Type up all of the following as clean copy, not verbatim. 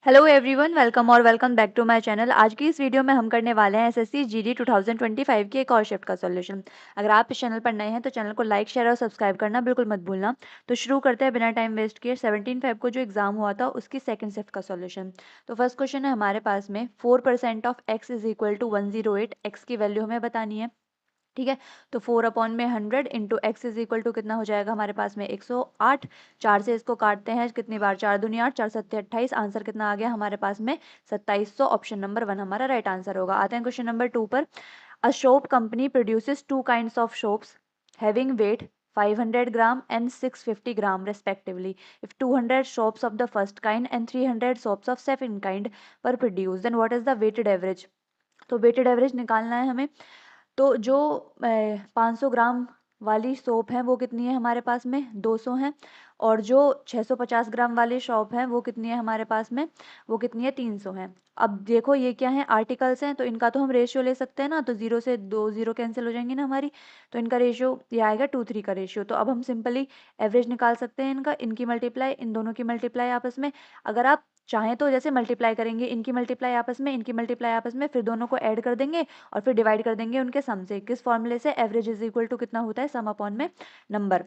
Hello everyone, welcome और welcome back to my channel. आज की इस वीडियो में हम करने वाले हैं एसएससी जीडी 2025 की एक और शिफ्ट का सॉल्यूशन। अगर आप इस चैनल पर नए हैं तो चैनल को लाइक, शेयर और सब्सक्राइब करना बिल्कुल मत भूलना। तो शुरू करते हैं बिना टाइम वेस्ट किए 17 फेब को जो एग्जाम हुआ था उसकी सेकंड शिफ्ट का सॉल्यूशन। तो फर्स्ट क्वेश्चन है हमारे पास में 4% of x is equal to 108। x की वैल्यू हमें बतानी है। ठीक है, तो 4/100 into x is equal to कितना हो जाएगा हमारे पास में 108। 4 से इसको काटते हैं कितनी बार, 4 दूनी 8, 4 सत्ते 28। आंसर कितना आ गया हमारे पास में 2700। ऑप्शन नंबर 1 हमारा राइट आंसर होगा। आते हैं क्वेश्चन नंबर 2 पर। A soap company produces two kinds of soaps having wait 500 gram and 650 gram respectively. If 200 soaps of the first kind and 300 soaps of second kind were produced, then what is the weighted average? तो weighted average निकालना है हमें। तो जो 500 ग्राम वाली soap है वो कितनी है हमारे पास में, 200 है। और जो 650 ग्राम वाली शॉप है वो कितनी है हमारे पास में, वो कितनी है, 300 है। अब देखो ये क्या है, आर्टिकल्स हैं, तो इनका तो हम रेशियो ले सकते हैं ना। तो 0 से 2 0 कैंसिल हो जाएंगी ना हमारी। तो इनका रेशियो ये आएगा 2:3 का रेशियो। तो अब हम सिंपली एवरेज निकाल सकते हैं इनका, इनकी मल्टीप्लाई इन दोनों की मल्टीप्लाई आपस में। अगर आप चाहें तो जैसे मल्टीप्लाई करेंगे, इनकी मल्टीप्लाई आपस में, इनकी मल्टीप्लाई आपस में, फिर दोनों को ऐड कर देंगे और फिर डिवाइड कर देंगे उनके सम से। किस फॉर्मूले से, एवरेज इज इक्वल टू कितना होता है, सम अपॉन में नंबर,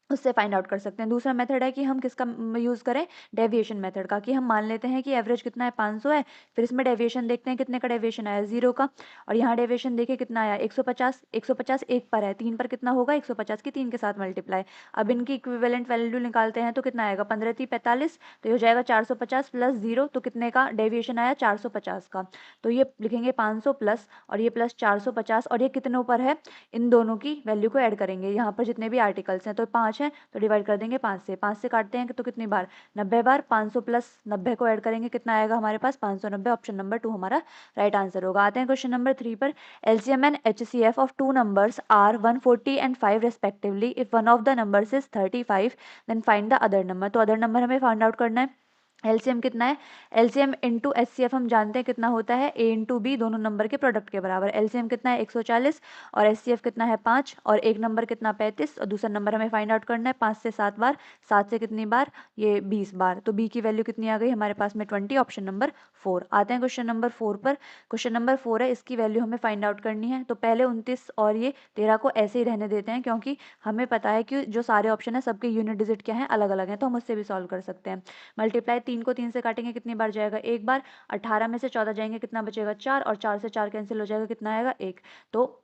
उससे फाइंड आउट कर सकते हैं। दूसरा मेथड है कि हम किसका यूज करें, डेविएशन मेथड का। कि हम मान लेते हैं कि एवरेज कितना है, 500 है। फिर इसमें डेविएशन देखते हैं कितने का डेविएशन आया, 0 का। और यहाँ डेविएशन देखे कितना आया, 150। 150 एक पर है, 3 पर कितना होगा, 150 की 3 के साथ मल्टीप्लाई। अब इनकी इक्विवेलेंट वैल्यू निकालते हैं तो कितना आएगा, 15 3 45। तो ये हो जाएगा 450 प्लस 0। तो कितने का डेविएशन आया, 450 का। तो ये लिखेंगे 500 प्लस और ये प्लस 450। और ये कितने ऊपर है, इन दोनों की वैल्यू को ऐड करेंगे यहाँ पर जितने भी आर्टिकल्स हैं। तो 5 है तो डिवाइड कर देंगे 5 से। 5 से काटते हैं तो कितनी बार, 90 बार। 500 प्लस 90 को ऐड करेंगे कितना आएगा हमारे पास, 590। ऑप्शन नंबर 2 हमारा राइट आंसर होगा। आते हैं क्वेश्चन नंबर 3 पर। LCM and HCF of two numbers are 140 and 5 रेस्पेक्टिवली। If one of the numbers is 35 then find the other number. तो अदर नंबर हमें फाइंड आउट करना है। एलसीएम कितना है, एलसीएम इंटू एचसीएफ हम जानते हैं कितना होता है, ए इंटू बी, दोनों नंबर के प्रोडक्ट के बराबर। एलसीएम कितना है, 140, और एचसीएफ कितना है, 5, और एक नंबर कितना, 35, और दूसरा नंबर हमें फाइंड आउट करना है 5 से 7 बार। 7 से कितनी बार, ये 20 बार। तो बी की वैल्यू कितनी आ गई हमारे पास में, 20। Option number 4। आते हैं क्वेश्चन नंबर 4 पर। क्वेश्चन नंबर 4 है, इसकी वैल्यू हमें फाइंड आउट करनी है। तो पहले 29 और ये 13 को ऐसे ही रहने देते हैं, क्योंकि हमें पता है कि जो सारे ऑप्शन है सबके यूनिट डिजिट क्या है, अलग अलग हैं, तो हम उससे भी सॉल्व कर सकते हैं। मल्टीप्लाई 3 को 3 से काटेंगे कितनी बार जाएगा, एक बार। 18 में से 14 जाएंगे कितना बचेगा, 4, और 4 से 4 कैंसिल हो जाएगा, कितना आएगा, 1। तो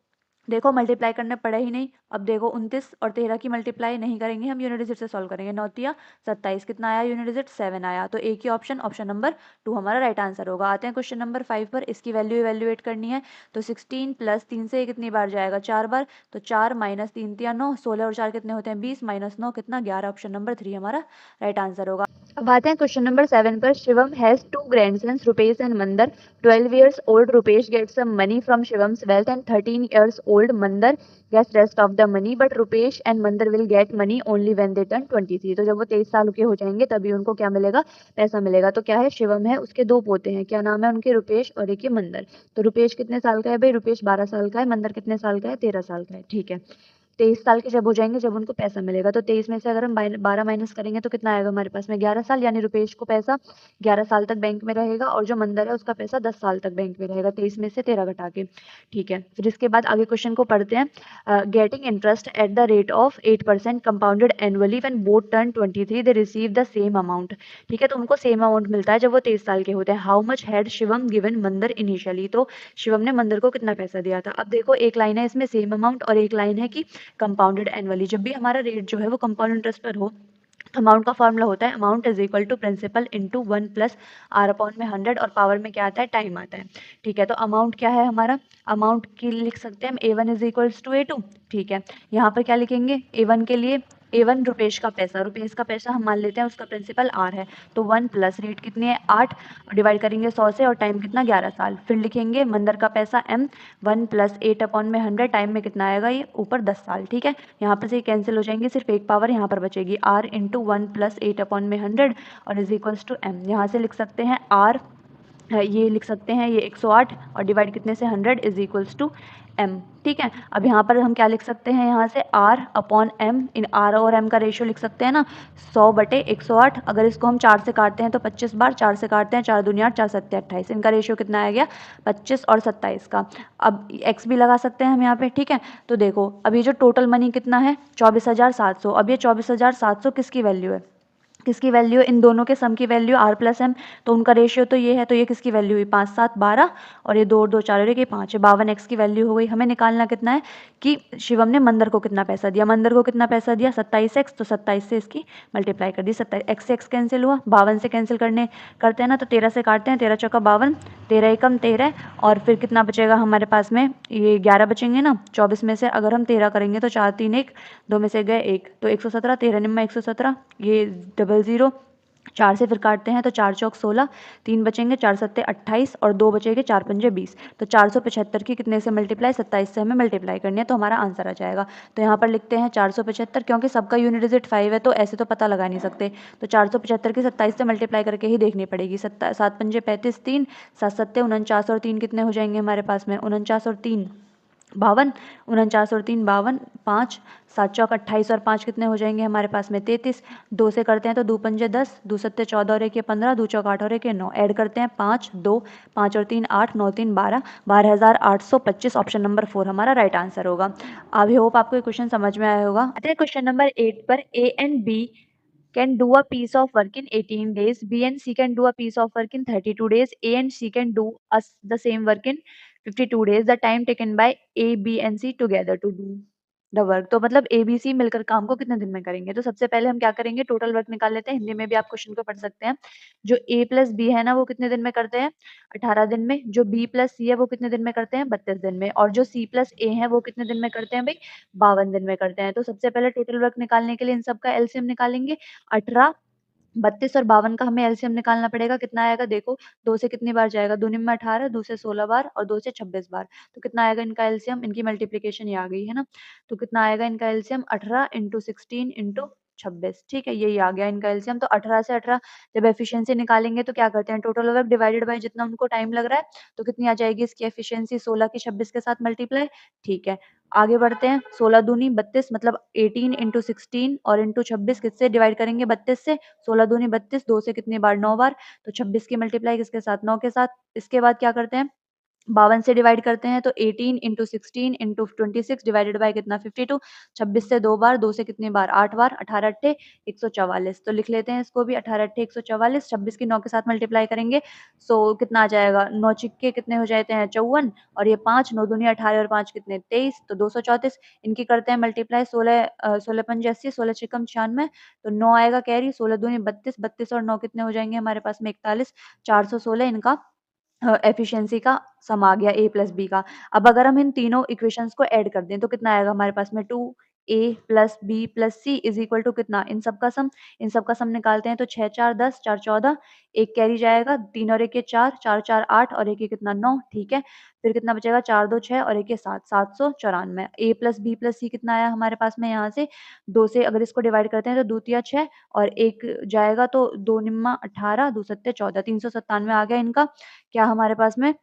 देखो मल्टीप्लाई करने पड़े ही नहीं। अब देखो 29 और 13 की मल्टीप्लाई नहीं करेंगे हम, यूनिट डिजिट से सॉल्व करेंगे। 9 27, कितना आया यूनिट डिजिट, 7 आया। तो एक ही ऑप्शन, ऑप्शन नंबर 2 हमारा राइट आंसर होगा। आते हैं क्वेश्चन नंबर 5 पर। इसकी वैल्यू इवेल्युएट करनी है। तो 16 प्लस 3 से कितनी बार जाएगा, 4 बार। तो 4 माइनस 3 3 9, 16 और 4 कितने होते हैं, 20, माइनस 9 कितना, 11। ऑप्शन नंबर 3 हमारा राइट आंसर होगा। अब आते हैं क्वेश्चन नंबर 7 पर। Shivam has two grandsons, Rupesh and Mandar. 12 years old Rupesh gets some money from Shivam's wealth and 13 years old Mandar gets rest of the money, but Rupesh and Mandar will get money only when they turn 23। तो जब वो 23 साल के हो जाएंगे तभी उनको क्या मिलेगा, पैसा मिलेगा। तो क्या है, शिवम है, उसके दो पोते हैं, क्या नाम है उनके, रुपेश और एक ये मंदर। तो रुपेश कितने साल का है भाई, रुपेश 12 साल का है। मंदर कितने साल का है, 13 साल का है। ठीक है, 23 साल के जब हो जाएंगे जब उनको पैसा मिलेगा। तो 23 में से अगर हम 12 माइनस करेंगे तो कितना आएगा हमारे पास में, 11 साल। यानी रुपेश को पैसा 11 साल तक बैंक में रहेगा, और जो मंदर है उसका पैसा 10 साल तक बैंक में रहेगा, 23 में से 13 घटा के। ठीक है, फिर इसके बाद आगे क्वेश्चन को पढ़ते हैं। Getting interest at the rate of 8% compounded annually when both turn 23 they receive the same amount. ठीक है, तो उनको सेम अमाउंट मिलता है जब वो 23 साल के होते हैं। How much had Shivam given मंदर इनिशियली। तो शिवम ने मंदर को कितना पैसा दिया था। अब देखो एक लाइन है इसमें सेम अमाउंट, और एक लाइन है कि कंपाउंडेड एनुअली। जब भी हमारा रेट जो है वो कंपाउंड इंटरेस्ट पर हो, अमाउंट का फॉर्मूला होता है amount is equal to principal into 1 plus r upon में 100, और पावर में क्या आता है, टाइम आता है। ठीक है, तो अमाउंट क्या है हमारा, अमाउंट की लिख सकते हैं हम A1 is equals to A2। ठीक है, यहाँ पर क्या लिखेंगे, A1 के लिए, A1 रुपेश का पैसा, रुपेश का पैसा हम मान लेते हैं उसका प्रिंसिपल R है। तो 1 प्लस रेट कितनी है, 8, डिवाइड करेंगे 100 से, और टाइम कितना, 11 साल। फिर लिखेंगे मंदर का पैसा M, 1 प्लस 8 अपॉन में 100, टाइम में कितना आएगा, ये ऊपर 10 साल। ठीक है, यहाँ पर से कैंसिल हो जाएंगे, सिर्फ एक पावर यहाँ पर बचेगी, R इंटू 1 प्लस 8 अपॉन में 100 और इज इक्वल्स टू M। यहाँ से लिख सकते हैं R, ये लिख सकते हैं ये 108, और डिवाइड कितने से, 100, इज इक्वल्स टू m। ठीक है, अब यहाँ पर हम क्या लिख सकते हैं, यहाँ से r अपॉन m, इन r और m का रेशियो लिख सकते हैं ना, 100/108। अगर इसको हम 4 से काटते हैं तो 25 बार, 4 से काटते हैं 4 दूनी 8, 4 सत्ते 28, इनका रेशियो कितना आ गया 25 और 27 का। अब x भी लगा सकते हैं हम यहाँ पे। ठीक है, तो देखो अब ये जो टोटल मनी कितना है 24,700। अब ये 24,700 किसकी वैल्यू है, किसकी वैल्यू, इन दोनों के सम की वैल्यू r प्लस m, तो उनका रेशियो तो ये है, तो ये किसकी वैल्यू हुई 5 7 12 और ये 2 और 2 4 और ये 5 है, 52x की वैल्यू हो गई। हमें निकालना कितना है कि शिवम ने मंदर को कितना पैसा दिया, मंदर को कितना पैसा दिया 27x, तो 27 से इसकी मल्टीप्लाई कर दी, 27 x से x कैंसिल हुआ, 52 से कैंसिल करते हैं ना, तो 13 से काटते हैं, 13 चौका 52, 13 एकम 13 और फिर कितना बचेगा हमारे पास में, ये 11 बचेंगे ना, 24 में से अगर हम 13 करेंगे तो 4 3 1, 2 में से गए 1, तो 117, 13 निम्मा 117, ये 00, 4 से फिर काटते हैं तो 4 चौक 16, 3 बचेंगे, 4 सत्ते 28 और 2 बचेंगे, 4 पंजे 20, तो 475 की कितने से मल्टीप्लाई 27 से हमें मल्टीप्लाई करनी है, तो हमारा आंसर आ जाएगा। तो यहाँ पर लिखते हैं 475, क्योंकि सबका यूनिट डिजिट 5 है तो ऐसे तो पता लगा नहीं सकते, तो 475 की 27 से मल्टीप्लाई करके ही देखनी पड़ेगी। 7 पंजे 35, 3 7 सत्ते 49 और 3 कितने हो जाएंगे हमारे पास में, 49 और 3 52, 49 और 3 52, 5 7 चौक 28 और 5 कितने हो जाएंगे हमारे पास में 33, 2 से करते हैं तो 2 पंजे 10, 2 सत्ते 14 और 1 ये 15, 2 चौक 8 और 1 ये 9, ऐड करते हैं 5 2 5 और 3 8, 9 3 12, 12,825, ऑप्शन नंबर 4 हमारा राइट आंसर होगा। आई होप आपको ये क्वेश्चन समझ में आया होगा। आते हैं क्वेश्चन नंबर 8 पर। A and B can do a piece of work in 18 days. B and C can do a piece of work in 32 days. A and C can do us the same work in 52 days. The time taken by A, B and C together to do the work, तो मतलब A B C मिलकर काम को कितने दिन में करेंगे। तो सबसे पहले हम क्या करेंगे, टोटल वर्क निकाल लेते हैं। हिंदी में भी आप क्वेश्चन को पढ़ सकते हैं। जो ए प्लस बी है ना वो कितने दिन में करते हैं 18 दिन में, जो बी प्लस सी है वो कितने दिन में करते हैं 32 दिन में, और जो सी प्लस ए है वो कितने दिन में करते हैं भाई 52 दिन में करते हैं। तो सबसे पहले टोटल वर्क निकालने के लिए इन सबका एलसीएम निकालेंगे। 18 32 और 52 का हमें एलसीएम निकालना पड़ेगा। कितना आएगा देखो, 2 से कितनी बार जाएगा, 2 में 18, 2 से 16 बार और 2 से 26 बार, तो कितना आएगा इनका एलसीएम, इनकी मल्टीप्लिकेशन ये आ गई है ना, तो कितना आएगा इनका एलसीएम 18 इंटू 16 इंटू 26। ठीक है, यही आ गया इनका एलसीएम। तो 18 से 18 जब एफिशिएंसी निकालेंगे तो क्या करते हैं, टोटल वर्क डिवाइडेड बाय जितना उनको टाइम लग रहा है, तो कितनी आ जाएगी इसकी एफिशिएंसी 16 की 26 के साथ मल्टीप्लाई। ठीक है, आगे बढ़ते हैं। 16 दूनी 32, मतलब 18 इंटू 16 और इंटू 26 किससे डिवाइड करेंगे 32 से, 16 दूनी 32, 2 से कितनी बार 9 बार, तो 26 की मल्टीप्लाई किसके साथ 9 के साथ। इसके बाद क्या करते हैं 52 से डिवाइड करते हैं, तो 18 इंटू 16 इंटू 26 डिवाइडेड बाय कितना 52, 26 से 2 बार, 2 से कितनी बार 8 बार, 18 अट्ठे 144, तो लिख लेते हैं इसको भी 18 अट्ठे 144, 26 की 9 के साथ मल्टीप्लाई करेंगे, सो कितना आ जाएगा 9 चिक्के कितने हो जाते हैं 54 और ये 5 9 दूनी 18 और 5 कितने 23, तो 234, इनकी करते हैं मल्टीप्लाई 16 पंजे 80, 16 छिकम 96, तो 9 आएगा कैरी, 16 दूनी 32, 32 और 9 कितने हो जाएंगे हमारे पास में 41, 416 इनका एफिशिएंसी का सम आ गया ए प्लस बी का। अब अगर हम इन तीनों इक्वेशंस को ऐड कर दें तो कितना आएगा हमारे पास में 2 A plus B plus C is equal to कितना, इन सब का सम निकालते हैं तो 6 4 10 4 14, एक कैरी जाएगा, 3 और 1 ये 4, 4 4 8 और एक ये कितना 9। ठीक है, फिर कितना बचेगा 4 2 6 और एक ये 7, 794। ए प्लस बी प्लस सी कितना आया हमारे पास में, यहाँ से 2 से अगर इसको डिवाइड करते हैं तो 2 तिया 6 और एक जाएगा तो 2 निम्मा 18, 2 सत्ते 14, 397 आ गया इनका क्या हमारे पास में,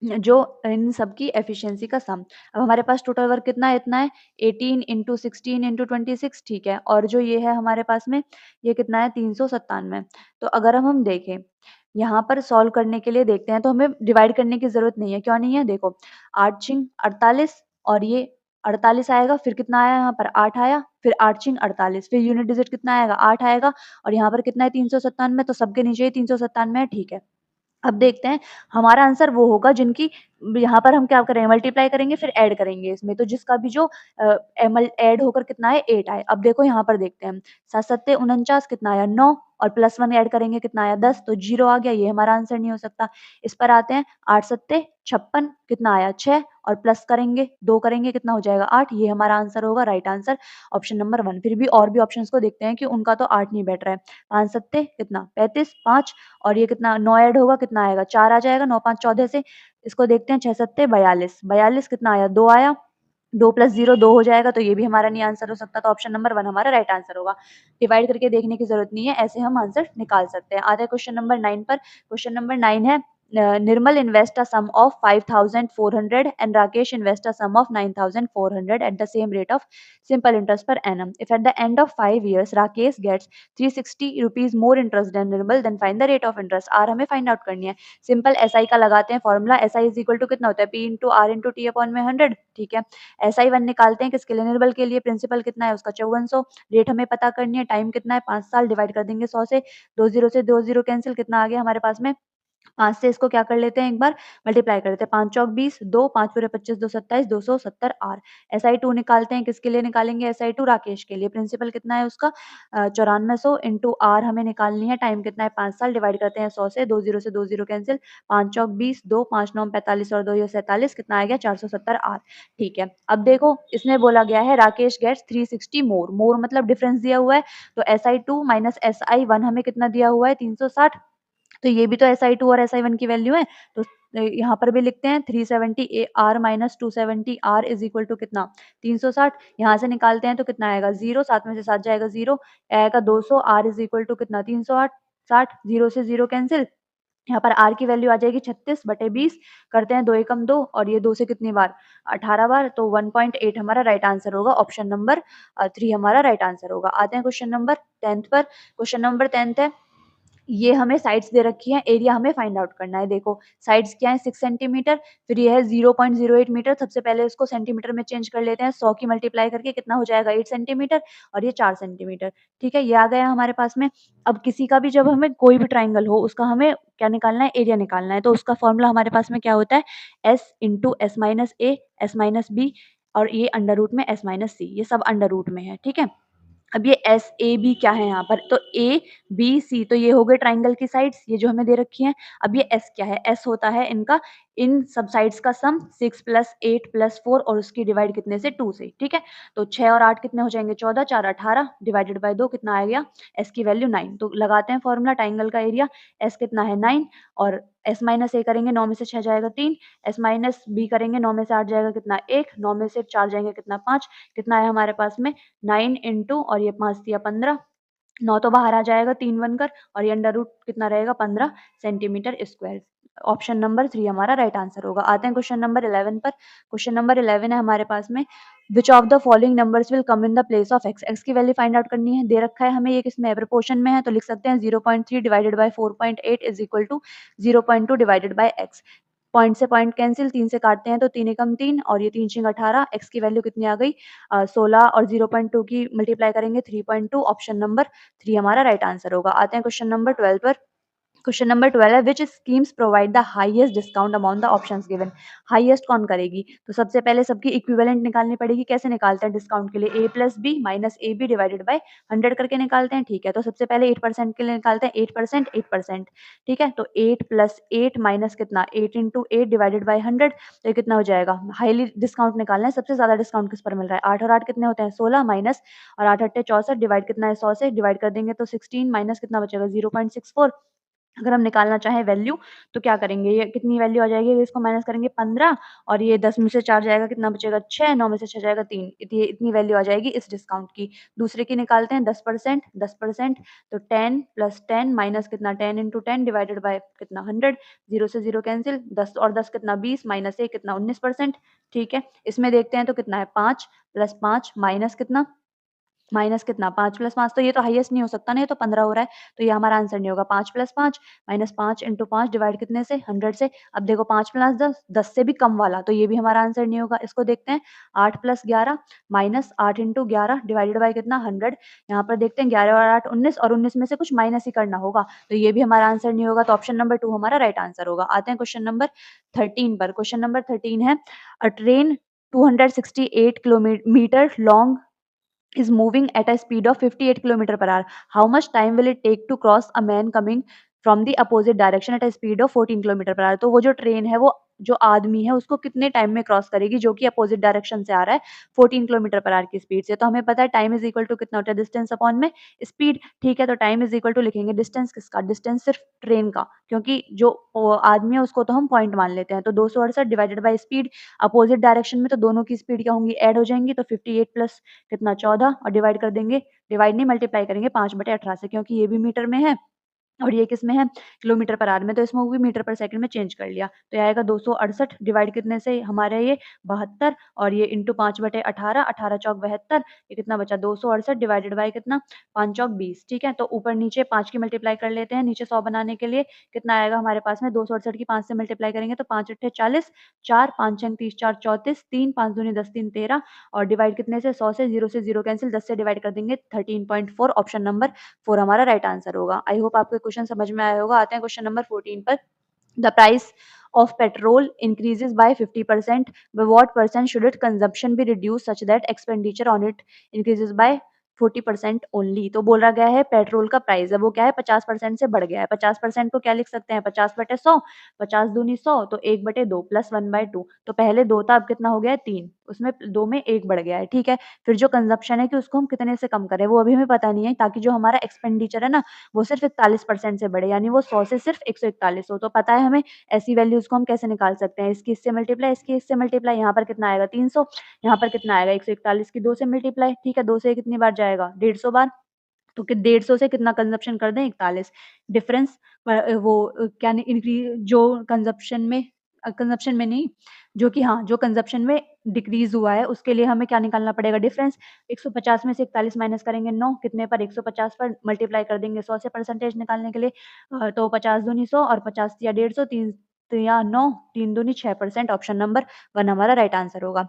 जो इन सब की एफिशिएंसी का सम। अब हमारे पास टोटल वर्क कितना है, इतना है 18 इंटू 16 इंटू 26। ठीक है, और जो ये है हमारे पास में ये कितना है 397। तो अगर हम देखें यहाँ पर सॉल्व करने के लिए देखते हैं तो हमें डिवाइड करने की जरूरत नहीं है। क्यों नहीं है, देखो 8 छिंग 48 और ये 48 आएगा, फिर कितना आया यहाँ पर 8 आया, फिर 8 छिंग 48, फिर यूनिट डिजिट कितना आएगा 8 आएगा, और यहाँ पर कितना है 397, तो सबके नीचे ही 397 है। ठीक है, अब देखते हैं हमारा आंसर वो होगा जिनकी यहाँ पर हम क्या करेंगे मल्टीप्लाई करेंगे फिर ऐड करेंगे इसमें, तो जिसका भी जो ऐड होकर कितना है 8 आए। अब देखो यहाँ पर देखते हैं 7 सत्ते 49 कितना आया 9 और +1 ऐड करेंगे कितना आया 10, तो 0 आ गया, ये हमारा आंसर नहीं हो सकता। इस पर आते हैं 8 सत्ते 56 कितना आया 6 और प्लस करेंगे 2 करेंगे कितना हो जाएगा 8, ये हमारा आंसर होगा राइट आंसर ऑप्शन नंबर 1। फिर भी और भी ऑप्शंस को देखते हैं कि उनका तो 8 नहीं बैठ रहा है। 5 सत्ते कितना 35, 5 और ये कितना 9 ऐड होगा कितना आएगा 4 आ जाएगा, 9 5 14 से इसको देखते हैं 6 सत्ते 42, 42 कितना आया 2 आया, 2 + 0 2 हो जाएगा, तो ये भी हमारा नहीं आंसर हो सकता, तो ऑप्शन नंबर 1 हमारा राइट आंसर होगा। डिवाइड करके देखने की जरूरत नहीं है, ऐसे हम आंसर निकाल सकते हैं। आते हैं क्वेश्चन नंबर 9 पर। क्वेश्चन नंबर 9 है Nirmal invest a sum of 5,400 and Rakesh invest a sum of 9,400 at the same rate of simple interest per annum. If at the end of 5 years Rakesh gets 360 rupees more interest than Nirmal, then find the rate of interest. R हमें find out करनी है. Simple SI का लगाते हैं formula. SI is equal to कितना होता है? P into R into T upon में 100. ठीक है. SI1 निकालते हैं किसके लिए? निर्बल के लिए. प्रिंसिपल कितना है उसका? 5400. रेट हमें पता करनी है. टाइम कितना है? 5 साल. डिवाइड कर देंगे 100 से. 2 से 2 कैंसिल. कितना आ गया हमारे पास में? 5 से इसको क्या कर लेते हैं, एक बार मल्टीप्लाई कर लेते हैं. 5 चौक 20, 2 5 पूरे 25, 2 27, 270 आर. SI2 निकालते हैं. किसके लिए निकालेंगे? SI2 राकेश के लिए. प्रिंसिपल कितना है उसका? 9400 इंटू आर हमें निकालनी है. टाइम कितना है? 5 साल. डिवाइड करते हैं 100 से. 2 कैंसिल. 5 चौक 20, 2 5 9 45 और 2 ये 47. कितना आ गया? 470 आर. ठीक है. अब देखो इसमें बोला गया है राकेश गेट्स 360 मोर मतलब डिफरेंस दिया हुआ है. तो SI2 माइनस SI1 हमें कितना दिया हुआ है? 360. तो ये भी तो SI2 और SI1 की वैल्यू है. तो यहाँ पर भी लिखते हैं 370 r minus 270 r is equal to कितना? 360. यहाँ से निकालते हैं तो कितना आएगा? 0. 7 में से 7 जाएगा 0. आएगा 200. आर इज इक्वल टू कितना? 308. 60. 0 से 0 कैंसिल. यहाँ पर आर की वैल्यू आ जाएगी 36/20. करते हैं 2 एकम 2 और ये 2 से कितनी बार? 18 बार. तो 1.8 हमारा राइट आंसर होगा. ऑप्शन नंबर 3 हमारा राइट आंसर होगा. आते हैं क्वेश्चन नंबर 10 पर. क्वेश्चन नंबर 10 है. ये हमें साइड्स दे रखी है. एरिया हमें फाइंड आउट करना है. देखो साइड्स क्या है? 6 सेंटीमीटर. फिर ये है 0.08 मीटर. सबसे पहले इसको सेंटीमीटर में चेंज कर लेते हैं. 100 की मल्टीप्लाई करके कितना हो जाएगा? 8 सेंटीमीटर. और ये 4 सेंटीमीटर. ठीक है. ये आ गया हमारे पास में. अब किसी का भी जब हमें कोई भी ट्राइंगल हो उसका हमें क्या निकालना है? एरिया निकालना है. तो उसका फॉर्मूला हमारे पास में क्या होता है? S into s minus a s minus b और ये अंडर रूट में एस माइनस सी. ये सब अंडर रूट में है. ठीक है. अब ये एस ए बी क्या है यहाँ पर? तो ए बी सी. तो ये हो गए ट्राइंगल की साइड्स, ये जो हमें दे रखी हैं. अब ये एस क्या है? एस होता है इनका इन सब साइड्स का सम. 6 प्लस 8 प्लस 4 और उसकी डिवाइड कितने से? 2 से. ठीक है. तो 6 और 8 कितने हो जाएंगे? 14. 4 18 डिवाइडेड बाय 2 कितना आ गया? एस की वैल्यू 9. तो लगाते हैं फॉर्मूला. ट्राइंगल का एरिया एस कितना है? 9. और एस माइनस ए करेंगे 9 में से 6 जाएगा 3. एस माइनस बी करेंगे 9 में से 8 जाएगा कितना? 1. 9 में से 4 जाएंगे कितना? 5. कितना है हमारे पास में? 9 इंटू और ये 5 दिया 15. 9 तो बाहर आ जाएगा 3 बनकर और ये अंडर रूट कितना रहेगा? 15 सेंटीमीटर स्क्वायर. ऑप्शन नंबर 3 हमारा राइट आंसर होगा. आते हैं क्वेश्चन नंबर 11 पर. क्वेश्चन नंबर 11 है हमारे पास में. Which of the following numbers will come in the place of x. X की वैल्यू फाइंड आउट करनी है. दे रखा है हमें ये किसमें? प्रोपोर्शन में है. तो लिख सकते हैं 0.3 divided by 4.8 is equal to 0.2 divided by x. Point से पॉइंट कैंसिल. 3 से काटते हैं तो 3 एकम 3 और ये 3 छिंग 18. एक्स की वैल्यू कितनी आ गई? 16 और 0.2 की मल्टीप्लाई करेंगे 3.2. ऑप्शन नंबर 3 हमारा राइट आंसर होगा. आते हैं क्वेश्चन नंबर 12 पर. क्वेश्चन नंबर 12 है. Which schemes provide the highest discount among the options given. Highest कौन करेगी? तो सबसे पहले सबकी इक्विवेलेंट निकालनी पड़ेगी. कैसे निकालते हैं डिस्काउंट के लिए? A plus B minus A B divided by 100 करके निकालते हैं. ठीक है. तो सबसे पहले 8% के लिए निकालते हैं. 8%. 8%. ठीक है. तो 8 प्लस 8 माइनस कितना? 8 इंटू 8 डिवाइडेड बाई 100. तो ये कितना हो जाएगा? हाईली डिस्काउंट निकालना है. सबसे ज्यादा डिस्काउंट किस पर मिल रहा है? 8 और 8 कितने होते हैं? 16 माइनस और 8 8 64. डिवाइड कितना है? 100 से. डिवाइड कर देंगे तो 16 माइनस कितना बचेगा? 0.64. अगर हम निकालना चाहें वैल्यू तो क्या करेंगे? ये कितनी वैल्यू आ जाएगी? इसको माइनस करेंगे 15 और ये 10 में से 4 जाएगा कितना बचेगा? 6. 9 में से 6 जाएगा 3. इतनी वैल्यू आ जाएगी इस डिस्काउंट की. दूसरे की निकालते हैं. 10%. 10%. तो 10 प्लस 10 माइनस कितना? 10 इंटू 10 डिवाइडेड बाय कितना? 100. 0 से 0 कैंसिल. 10 और 10 कितना? 20 माइनस 1 कितना? 19%. ठीक है. इसमें देखते हैं तो कितना है? 5 प्लस 5 माइनस कितना? माइनस कितना? 5 प्लस 5. तो ये तो हाईएस्ट नहीं हो सकता ना. ये तो 15 हो रहा है. तो ये हमारा आंसर नहीं होगा. 5 प्लस 5 माइनस 5 इंटू 5 डिवाइड कितने से? 100 से. अब देखो 5 प्लस 10 10 से भी कम वाला. तो ये भी हमारा आंसर नहीं होगा. इसको देखते हैं. 8 plus 11 minus 8 into 11 divided by कितना? 100. यहाँ पर देखते हैं 11 और 8 19 और 19 में से कुछ माइनस ही करना होगा. तो ये भी हमारा आंसर नहीं होगा. तो ऑप्शन नंबर 2 हमारा राइट आंसर होगा. आते हैं क्वेश्चन नंबर 13 पर. क्वेश्चन नंबर 13 है. अ train 268 kilometre long is moving at a speed of 58 kilometer per hour. How much time will it take to cross a man coming from the opposite direction at a speed of 14 kilometre per hour. तो वो जो train है वो जो आदमी है उसको कितने टाइम में क्रॉस करेगी जो कि अपोजिट डायरेक्शन से आ रहा है 14 किलोमीटर पर आवर की स्पीड से. तो हमें पता है टाइम इज इक्वल टू कितना होता है? डिस्टेंस अपॉन में स्पीड. ठीक है. तो टाइम इज इक्वल टू लिखेंगे डिस्टेंस किसका? डिस्टेंस सिर्फ ट्रेन का. क्योंकि जो आदमी है उसको तो हम पॉइंट मान लेते हैं. तो 268 divided by speed. Opposite direction में तो दोनों की स्पीड क्या होंगी? ऐड हो जाएंगी. तो 58 प्लस कितना? 14 और डिवाइड कर देंगे. डिवाइड नहीं मल्टीप्लाई करेंगे 5/18 से क्योंकि ये भी मीटर में है और ये किसमें है? किलोमीटर पर आवर में, तो इसमें वो भी मीटर पर सेकंड में चेंज कर लिया। तो ये आएगा 268 डिवाइड कितने से हमारे ये 72 और ये इंटू 5/18, 18 चौक 72, ये कितना बचा 268 डिवाइडेड बाय कितना 5 चौक 20, ठीक है। तो ऊपर नीचे 5 की मल्टीप्लाई कर लेते हैं, नीचे 100 बनाने के लिए कितना आएगा हमारे पास में 268 की 5 से मल्टीप्लाई करेंगे तो 5 अट्ठे 40, 4 5 छंग 30, 4 34, 3 5 दूनी 10, 3 13 और डिवाइड कितने से 100 से 0 कैंसिल, 10 से डिवाइड कर देंगे 13.4, ऑप्शन नंबर 4 हमारा राइट आंसर होगा। आई होप आपको क्वेश्चन समझ में आया होगा। आते हैं क्वेश्चन नंबर 14 पर। The price of petrol increases by 50%, by what percent should its consumption be reduced such that expenditure on it increases by 40% only. तो बोला गया है पेट्रोल का प्राइस है वो क्या है 50% से बढ़ गया है। 50% को क्या लिख सकते हैं 50/100, 50 दूनी 100 तो 1/2 प्लस 1/2। तो पहले 2 था अब कितना हो गया है 3, उसमें 2 में 1 बढ़ गया है, ठीक है। फिर जो कंजप्शन है कि उसको हम कितने से कम करें वो अभी हमें पता नहीं है, ताकि जो हमारा एक्सपेंडिचर है ना वो सिर्फ 41% से बढ़े, यानी वो 100 से सिर्फ 141 हो। तो पता है हमें ऐसी वैल्यूज को हम कैसे निकाल सकते हैं, इसकी इससे मल्टीप्लाई, इसकी इससे मल्टीप्लाई, यहाँ पर कितना आएगा 300, यहाँ पर कितना आएगा 141 की 2 से मल्टीप्लाई, ठीक है। 2 से कितनी बार जाएगा 150 बार, तो कि 150 से कितना कंजप्शन कर दें 41 डिफरेंस। वो क्या नहीं इंक्रीज जो कंजप्शन में नहीं, जो कि हाँ जो कंजप्शन में डिक्रीज हुआ है उसके लिए हमें क्या निकालना पड़ेगा डिफरेंस। 150 में से 41 माइनस करेंगे 9 कितने पर 150 पर मल्टीप्लाई कर देंगे 100 से परसेंटेज निकालने के लिए। तो 50 दूनी 100 और 50 या 150, 3 या 9, 3 दूनी 6%, ऑप्शन नंबर 1 हमारा राइट आंसर होगा।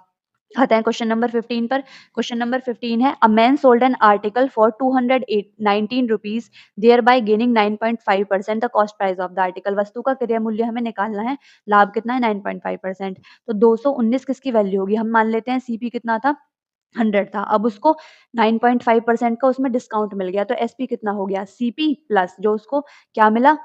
आते हैं क्वेश्चन नंबर 15 पर। क्वेश्चन नंबर 15 है, a man sold an article for 219 rupees thereby gaining 9.5% the cost price of the article. वस्तु का क्रय मूल्य हमें निकालना है, लाभ कितना है 9.5%। तो 219 किसकी वैल्यू होगी, हम मान लेते हैं सीपी कितना था 100 था, अब उसको 9.5% का उसमें डिस्काउंट मिल गया, तो एसपी कितना हो गया सीपी प्लस जो उसको क्या मिला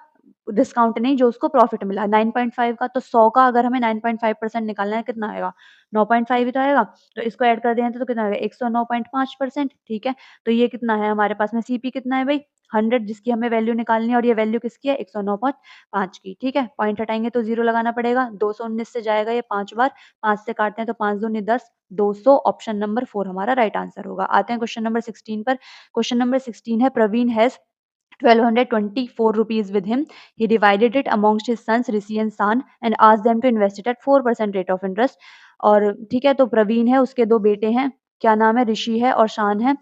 डिस्काउंट नहीं जो उसको प्रॉफिट मिला 9.5 का। तो 100 का अगर हमें 9.5% निकालना है कितना आएगा 9.5 ही तो आएगा। तो इसको ऐड कर दें तो कितना आएगा 109.5%, ठीक है। तो ये कितना है हमारे पास में सीपी कितना है भाई 100 जिसकी हमें वैल्यू निकालनी है और ये वैल्यू किसकी है 109.5 की, ठीक है। पॉइंट हटाएंगे तो 0 लगाना पड़ेगा, 219 से जाएगा ये 5 बार, 5 से काटते हैं तो 5 दूनी 10, 200, ऑप्शन नंबर 4 हमारा राइट आंसर होगा। आते हैं क्वेश्चन नंबर 16 पर। क्वेश्चन नंबर 16 है, Praveen has 1224 rupees with him. He divided it amongst his sons Rishi and San and asked them to invest it at 4% rate of interest. और ठीक है तो प्रवीण है उसके 2 बेटे हैं, क्या नाम है ऋषि है और शान है।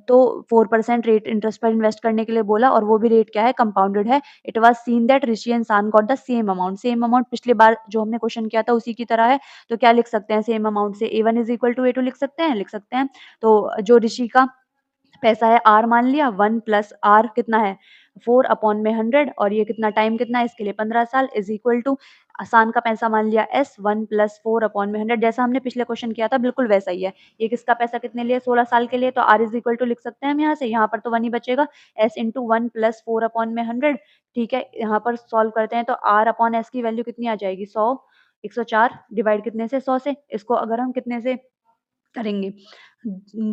तो 4% रेट इंटरेस्ट पर इन्वेस्ट करने के लिए बोला और वो भी रेट क्या है कंपाउंडेड है। It was seen that Rishi and सान got the same amount, same amount पिछली बार जो हमने क्वेश्चन किया था उसी की तरह है। तो क्या लिख सकते हैं सेम अमाउंट से A1 is equal to A2 लिख सकते हैं, लिख सकते हैं। तो जो ऋषि का पैसा है आर मान लिया 1 प्लस आर कितना है 4/100 और ये कितना टाइम कितना है इसके लिए 15 साल इज इक्वल टू आसान का पैसा मान लिया एस 1 प्लस 4/100 जैसा हमने पिछले क्वेश्चन किया था बिल्कुल वैसा ही है। ये किसका पैसा कितने लिए 16 साल के लिए, तो आर इज इक्वल टू लिख सकते हैं हम यहाँ से, यहाँ पर तो 1 ही बचेगा एस इंटू 1 प्लस 4/100, ठीक है। यहाँ पर सॉल्व करते हैं तो आर अपॉन एस की वैल्यू कितनी आ जाएगी 100, 104 डिवाइड कितने से 100 से, इसको अगर हम कितने से करेंगे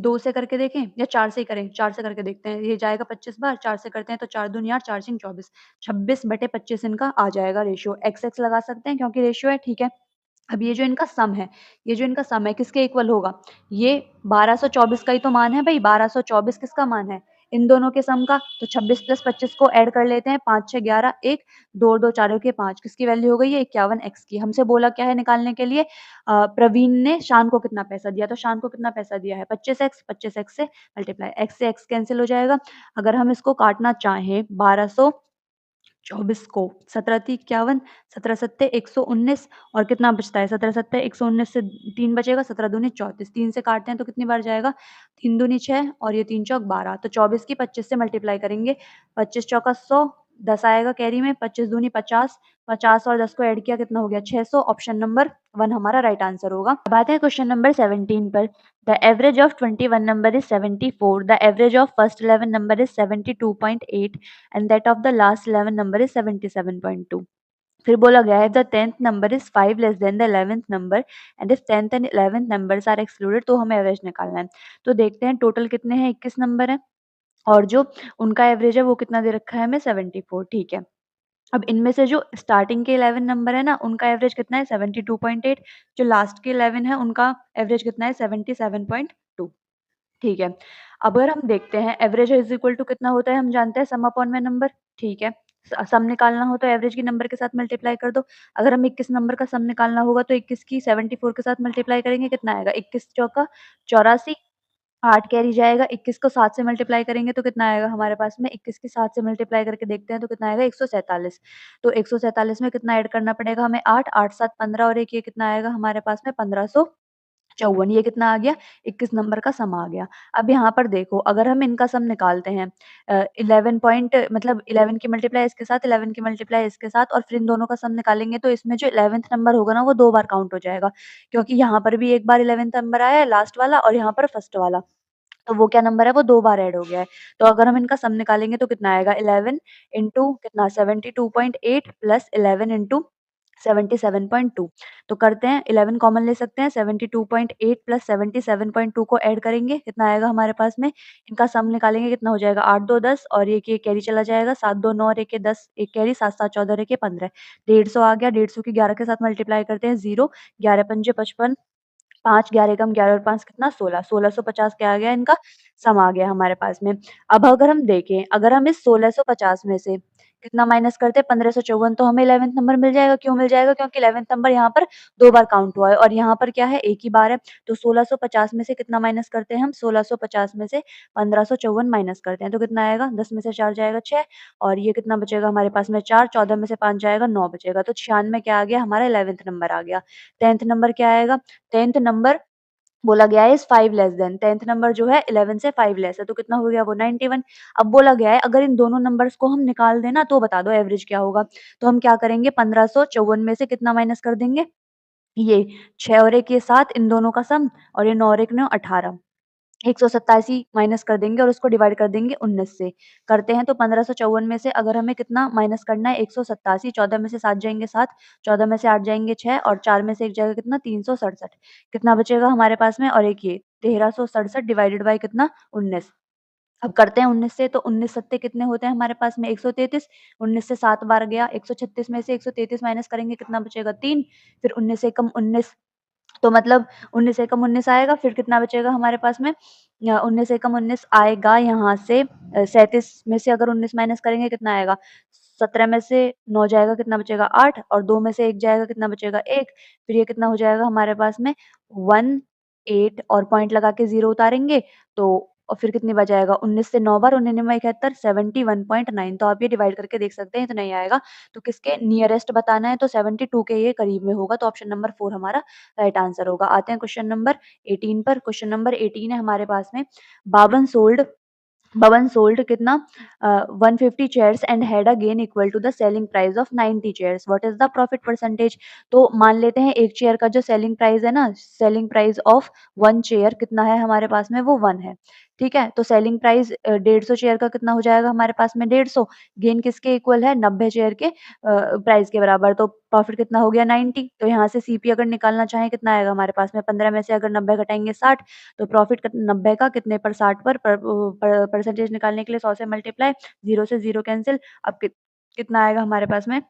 2 से करके देखें या 4 से ही करें, 4 से करके देखते हैं। ये जाएगा 25 बार, 4 से करते हैं तो 4 दूनी 8, 4 छीं 24, 26/25 इनका आ जाएगा रेशियो। एक्स लगा सकते हैं क्योंकि रेशियो है, ठीक है। अब ये जो इनका सम है, ये जो इनका सम है किसके इक्वल होगा, ये 1224 का ही तो मान है भाई, 1224 किसका मान है इन दोनों के सम का। तो 26 प्लस 25 को ऐड कर लेते हैं, 5 6 11 1 2 2 4 के 5 किसकी वैल्यू हो गई है 51x की। हमसे बोला क्या है निकालने के लिए, प्रवीण ने शान को कितना पैसा दिया, तो शान को कितना पैसा दिया है 25x, 25x से मल्टीप्लाई, x से x कैंसिल हो जाएगा। अगर हम इसको काटना चाहें 1224 को 17×3 = 51, 17×7 = 119 और कितना बचता है 17×7 = 119 से 3 बचेगा, 17 दूनी 34, 3 से काटते हैं तो कितनी बार जाएगा 3 दूनी 6 और ये 3 चौक 12, तो 24 की 25 से मल्टीप्लाई करेंगे, 25 चौका 100, 10 आएगा कैरी में, 25 दूनी 50, 50 और 10 को ऐड किया कितना हो गया 600, ऑप्शन नंबर 1 हमारा राइट आंसर होगा। अब आते हैं क्वेश्चन नंबर 17 पर। The average of 21 number is 74. The average of first 11 number is 72.8 and that of the last 11 number is 77.2. फिर बोला गया है the 10th number is 5 less than the 11th number and if 10th and 11th numbers are excluded तो हमें average निकालना है। तो देखते हैं टोटल कितने हैं 21 नंबर है और जो उनका एवरेज है वो कितना दे रखा है हमें 74, ठीक है। अब इनमें से जो स्टार्टिंग के 11 नंबर है ना उनका एवरेज कितना है 72.8, जो लास्ट के 11 है उनका एवरेज कितना है 77.2। ठीक है। अब अगर हम देखते हैं एवरेज इज़ इक्वल टू कितना होता है, हम जानते हैं सम अपॉन में नंबर, ठीक है। सम निकालना हो तो एवरेज की नंबर के साथ मल्टीप्लाई कर दो। अगर हम 21 नंबर का सम निकालना होगा तो 21 की 74 के साथ मल्टीप्लाई करेंगे, कितना आएगा? 21 चौका 84, 8 कैरी जाएगा, 21 को 7 से मल्टीप्लाई करेंगे तो कितना आएगा हमारे पास में? 21 की 7 से मल्टीप्लाई करके देखते हैं तो कितना आएगा? 147। तो 147 में कितना ऐड करना पड़ेगा हमें? 8, 8 7 15 और एक ये कितना आएगा हमारे पास में? 1554। ये कितना आ गया? 21 नंबर का सम आ गया। अब यहाँ पर देखो, अगर हम इनका सम निकालते हैं 11 पॉइंट मतलब 11 की मल्टीप्लाई इसके साथ, 11 की मल्टीप्लाई इसके साथ और फिर इन दोनों का सम निकालेंगे तो इसमें जो 11th नंबर होगा ना वो 2 बार काउंट हो जाएगा। क्योंकि यहाँ पर भी एक बार 11th नंबर आया है लास्ट वाला और यहाँ पर फर्स्ट वाला। तो वो क्या नंबर है? वो 2 बार ऐड हो गया है। तो अगर हम इनका सम निकालेंगे तो कितना आएगा? 11 इंटू कितना 72.8 प्लस 11 इंटू 77.2। तो करते हैं, 11 कॉमन ले सकते हैं, 72.8 प्लस 77.2 को ऐड करेंगे, कितना आएगा हमारे पास में? इनका सम निकालेंगे, कितना हो जाएगा? 8 2 10 और ये कैरी चला जाएगा, 7 2 9 और एक ये 10, एक कैरी 7 7 14 और एक ये 15। 150 आ गया, 150 की 11 के साथ मल्टीप्लाई करते हैं, 0 11 पंजे 55, 5 11 कम 11 और 5 कितना 16, 1650 क्या आ गया इनका सम आ गया हमारे पास में। अब अगर हम देखें, अगर हम इस 1650 में से कितना माइनस करते हैं 1554 तो हमें 11th नंबर मिल जाएगा। क्यों मिल जाएगा? क्योंकि 11th नंबर यहाँ पर 2 बार काउंट हुआ है और यहाँ पर क्या है? एक ही बार है। तो 1650 में से कितना माइनस करते हैं हम? 1650 में से 1554 माइनस करते हैं तो कितना आएगा? 10 में से 4 जाएगा 6 और ये कितना बचेगा हमारे पास में? 4, 14 में से 5 जाएगा 9 बचेगा। तो 96 क्या आ गया? हमारा 11th नंबर आ गया। 10th नंबर क्या आएगा? 10th नंबर बोला गया है is 5 less than, 10th number जो है 11 से 5 लेस है तो कितना हो गया? वो 91। अब बोला गया है अगर इन दोनों नंबर्स को हम निकाल दें ना तो बता दो एवरेज क्या होगा? तो हम क्या करेंगे? 1554 में से कितना माइनस कर देंगे? ये 6 और 1 ये 7 इन दोनों का सम और ये 9 और 1 9 18। 187 माइनस कर देंगे और उसको डिवाइड कर देंगे 19 से। करते हैं तो 1554 में से अगर हमें कितना माइनस करना है? 187, 14 में से 7 जाएँगे 7, 14 में से 8 जाएँगे 6 और 4 में से 1 जाएगा कितना? 367। कितना बचेगा हमारे पास में? और एक ये 1367 डिवाइडेड बाय कितना? 19। अब करते हैं 19 से, तो 19 सत्ते कितने होते हैं हमारे पास में? 133। 19 से 7 बार गया, 136 में से 133 माइनस करेंगे कितना बचेगा? 3। फिर 19 एकम 19, तो मतलब 19 एकम 19 आएगा, फिर कितना बचेगा हमारे पास में? 19 एकम 19 आएगा यहाँ से 37 में से अगर 19 माइनस करेंगे कितना आएगा? 17 में से 9 जाएगा कितना बचेगा? 8 और 2 में से 1 जाएगा कितना बचेगा? 1। फिर ये कितना हो जाएगा हमारे पास में? 1 8 और पॉइंट लगा के 0 उतारेंगे तो और फिर कितनी बार जाएगा? 19 से 9 बार और 99 71 71.9। तो आप ये डिवाइड करके देख सकते हैं, इतना ही आएगा। तो किसके नियरेस्ट बताना है तो 72 के ये करीब में होगा, तो ऑप्शन नंबर 4 हमारा राइट आंसर होगा। आते हैं क्वेश्चन नंबर 18 पर। क्वेश्चन नंबर 18 है हमारे पास में, बावन सोल्ड Bhavan sold कितना 150 chairs and had a gain equal to the selling price of 90 chairs. What is the profit percentage? तो मान लेते हैं एक चेयर का जो सेलिंग प्राइस है ना, selling price of one chair कितना है हमारे पास में? वो 1 है। ठीक है, तो सेलिंग प्राइस 150 चेयर का कितना हो जाएगा हमारे पास में? 150। गेन किसके इक्वल है? 90 चेयर के प्राइस के बराबर। तो प्रॉफिट कितना हो गया? 90। तो यहाँ से सीपी अगर निकालना चाहें कितना आएगा हमारे पास में? 15 में से अगर 90 घटाएंगे 60, तो प्रॉफिट 90 का कितने पर? 60 पर परसेंटेज निकालने के लिए 100 से मल्टीप्लाई, 0 से 0 कैंसिल। अब कितना आएगा हमारे पास में?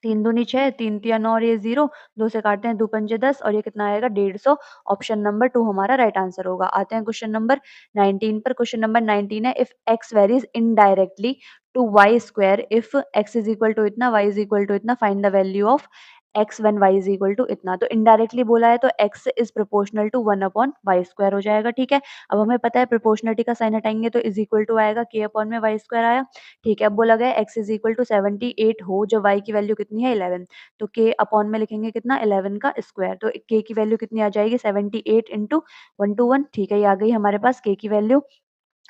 3 दूनी 6, 3 तिया 9 और ये 0, 2 से काटते हैं 2 पंजे 10 और ये कितना आएगा? 150। ऑप्शन नंबर 2 हमारा राइट आंसर होगा। आते हैं क्वेश्चन नंबर 19 पर। क्वेश्चन नंबर 19 है, if x varies indirectly to y square, if x is equal to इतना, y इज इक्वल टू इतना, find the value of x when y is equal to इतना। तो indirectly बोला है तो x is proportional to 1 upon y square हो जाएगा। ठीक है, अब हमें पता है प्रोपोर्शनलिटी का साइन हटाएंगे तो इज इक्वल टू आएगा k अपॉन में y स्क्वायर आया। ठीक है, अब बोला गया x इज इक्वल टू 78 हो जो y की वैल्यू कितनी है? 11। तो k अपॉन में लिखेंगे कितना? 11 का स्क्वायर। तो k की वैल्यू कितनी आ जाएगी? 78 इंटू 121। ठीक है, ये आ गई हमारे पास k की वैल्यू।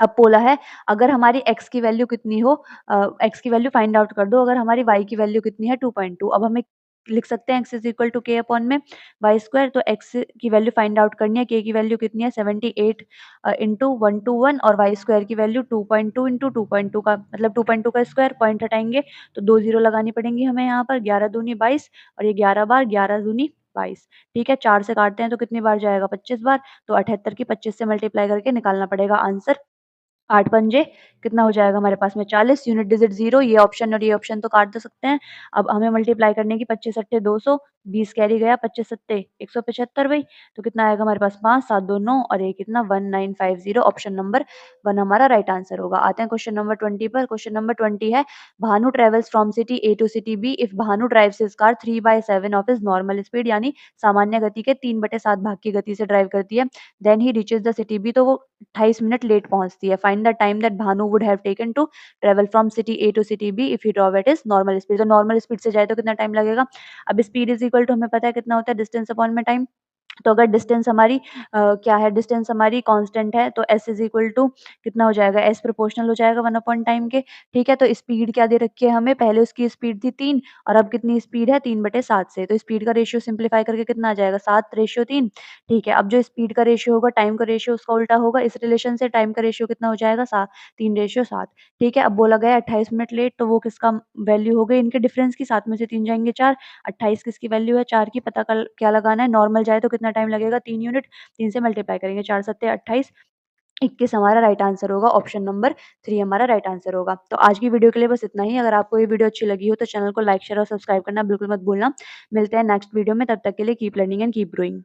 अब बोला है अगर हमारी x की वैल्यू कितनी हो, x की वैल्यू फाइंड आउट कर दो, अगर हमारी y की वैल्यू कितनी है? 2.2। अब हमें लिख सकते हैं x इज इक्वल टू के अपॉन में वाई स्क्वायर। तो x की वैल्यू फाइंड आउट करनी है, k की वैल्यू कितनी है? 78 इंटू 121 और वाई स्क्वायर की वैल्यू 2.2 इंटू 2.2 का मतलब 2.2 का स्क्वायर, पॉइंट हटाएंगे तो 2 जीरो लगानी पड़ेंगी हमें यहाँ पर। 11 दूनी 22 और ये 11 बार, 11 दूनी 22। ठीक है, 4 से काटते हैं तो कितनी बार जाएगा? 25 बार। तो 78 की 25 से मल्टीप्लाई करके निकालना पड़ेगा आंसर। 8 पंजे कितना हो जाएगा हमारे पास में 40 यूनिट डिजिट 0 ये ऑप्शन और ये ऑप्शन तो काट दे सकते हैं। अब हमें मल्टीप्लाई करने की 25 अट्ठे 200 20 कैरी गया 25 सत्ते 175 भई तो कितना आएगा हमारे पास 5 7 2 9 और ये कितना 1950 ऑप्शन नंबर 1 हमारा राइट आंसर होगा। आते हैं क्वेश्चन नंबर 20 पर। क्वेश्चन नंबर 20 है Bhanu travels from city A to city B if Bhanu drives his car 3/7 of his normal speed यानी सामान्य गति के 3/7 भाग की गति से ड्राइव करती है। Then he reaches the city B तो वो 28 मिनट लेट पहुंचती है। Find the time that Bhanu would have taken to travel from city A to city B if he drove at is normal speed. तो normal speed से जाए तो कितना time लगेगा। अब स्पीड इज इक्वल टू हमें पता है कितना होता है डिस्टेंस अपॉन में टाइम। तो अगर डिस्टेंस हमारी क्या है डिस्टेंस हमारी कांस्टेंट है तो s इज इक्वल टू कितना हो जाएगा s प्रोपोर्शनल हो जाएगा 1 अपॉन टाइम के। ठीक है तो स्पीड क्या दे रखी है हमें पहले उसकी स्पीड थी 3 और अब कितनी स्पीड है 3/7 से तो स्पीड का रेशियो सिंप्लीफाई करके कितना आ जाएगा 7/3। ठीक है अब जो स्पीड का रेशियो होगा टाइम का रेशियो उसका उल्टा होगा इस रिलेशन से टाइम का रेशियो कितना हो जाएगा 3/7। ठीक है अब बोला गया 28 मिनट लेट तो वो किसका वैल्यू हो गई इनके डिफरेंस की 7 में से 3 जाएंगे 4 28 किसकी वैल्यू है 4 की पता कर क्या लगाना है नॉर्मल जाए तो कितना टाइम लगेगा 3 यूनिट 3 से मल्टीप्लाई करेंगे 4 सत्ते 28 21 हमारा राइट आंसर होगा ऑप्शन नंबर 3 हमारा राइट आंसर होगा। तो आज की वीडियो के लिए बस इतना ही। अगर आपको ये वीडियो अच्छी लगी हो तो चैनल को लाइक शेयर और सब्सक्राइब करना बिल्कुल मत भूलना। मिलते हैं नेक्स्ट वीडियो में तब तक के लिए keep learning and keep growing.